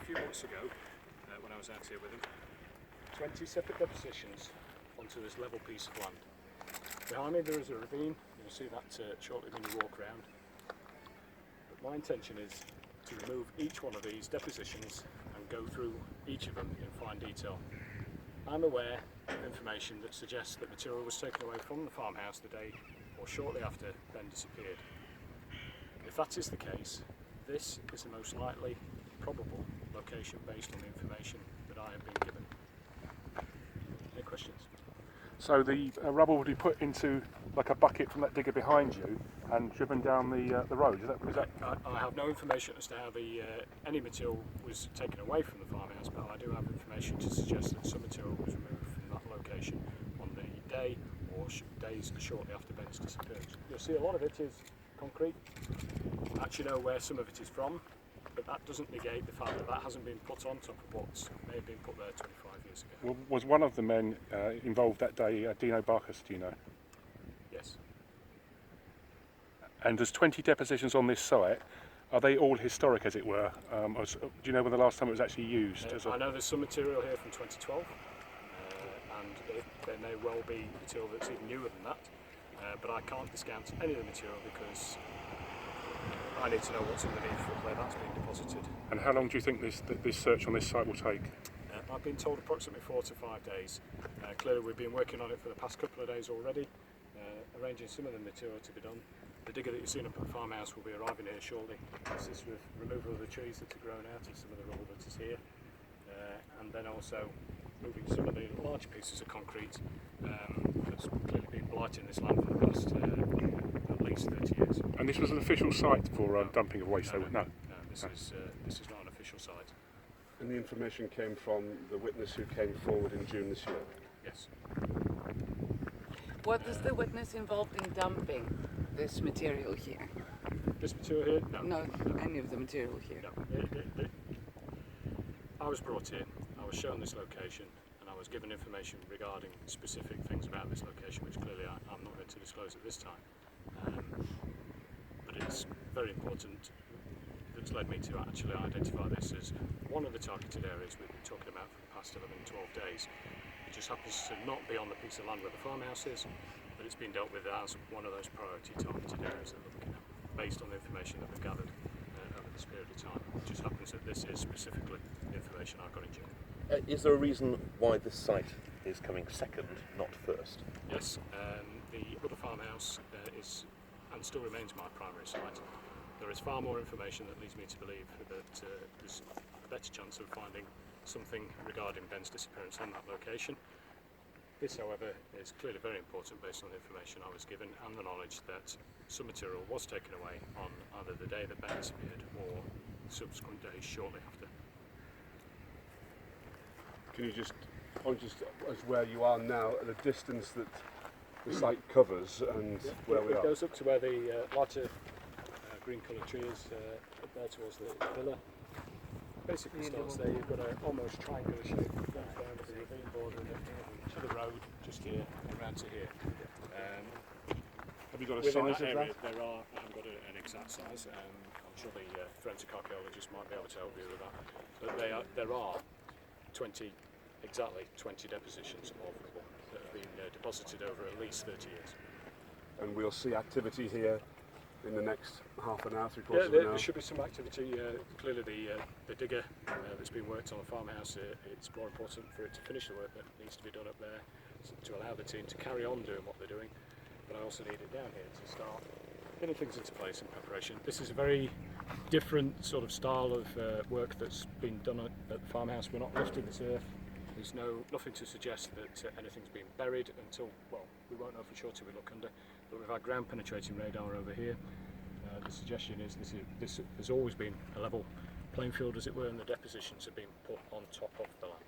few months ago, when I was out here with him, 20 separate depositions onto this level piece of land. Behind me there is a ravine, you'll see that shortly when you walk around. But my intention is to remove each one of these depositions and go through each of them in fine detail. I'm aware of information that suggests that material was taken away from the farmhouse the day or shortly after Ben disappeared. If that is the case, this is the most likely probable location based on the information that I have been given. Any questions? So the rubble would be put into like a bucket from that digger behind you and driven down the road, is that? I have no information as to how any material was taken away from the farmhouse, but I do have information to suggest that some material was removed from that location on the day or days shortly after Ben's disappearance. You'll see a lot of it is concrete. I actually know where some of it is from, but that doesn't negate the fact that that hasn't been put on top of what may have been put there 25 years ago. Well, was one of the men involved that day Dino Barkas, do you know? Yes. And there's 20 depositions on this site. Are they all historic, as it were? Do you know when the last time it was actually used? I know there's some material here from 2012, and there may well be material that's even newer than that, but I can't discount any of the material because I need to know what's underneath where that's been deposited. And how long do you think this search on this site will take? I've been told approximately 4 to 5 days. Clearly we've been working on it for the past couple of days already, arranging some of the material to be done. The digger that you've seen up at the farmhouse will be arriving here shortly. This is with removal of the trees that are grown out and some of the rubble that is here. And then also moving some of the large pieces of concrete that's clearly been blighting this land for the past at least 30 years. And this was an official site for dumping of waste? No, this is not an official site. And the information came from the witness who came forward in June this year? Yes. Was the witness involved in dumping this material here? This material here? No, any of the material here? No. I was brought in, I was shown this location, and I was given information regarding specific things about this location, which clearly I'm not going to disclose at this time. But it's very important that's led me to actually identify this as one of the targeted areas we've been talking about for the past 11, 12 days. It just happens to not be on the piece of land where the farmhouse is, but it's been dealt with as one of those priority targeted areas that we're looking at, based on the information that we've gathered over this period of time. It just happens that this is specifically the information I got in June. Is there a reason why this site is coming second, not first? Yes, the other farmhouse is and still remains my primary site. There is far more information that leads me to believe that there's a better chance of finding something regarding Ben's disappearance on that location. This, however, is clearly very important based on the information I was given and the knowledge that some material was taken away on either the day that Ben disappeared or subsequent days shortly after. Can you just point us as where you are now at the distance that the site covers and where we are? It goes up to where the lighter green coloured tree is up there towards the villa. Basically starts there, you've got an almost triangular shape that goes down to the ravine border and to the road just here and round to here. Have you got a Within size that of area, that? I haven't got an exact size. I'm sure the forensic archaeologist might be able to help you with that. But there are exactly 20 depositions of rubble that have been deposited over at least 30 years. And we'll see activity here in the next half an hour, Yeah, there should be some activity. Clearly the digger that's been worked on the farmhouse, it's more important for it to finish the work that needs to be done up there to allow the team to carry on doing what they're doing. But I also need it down here to start getting things into place in preparation. This is a very different sort of style of work that's been done at the farmhouse. We're not lifting this earth. There's nothing to suggest that anything's been buried until, well, we won't know for sure till we look under. But we've had ground penetrating radar over here. The suggestion is this has always been a level playing field, as it were, and the depositions have been put on top of the land.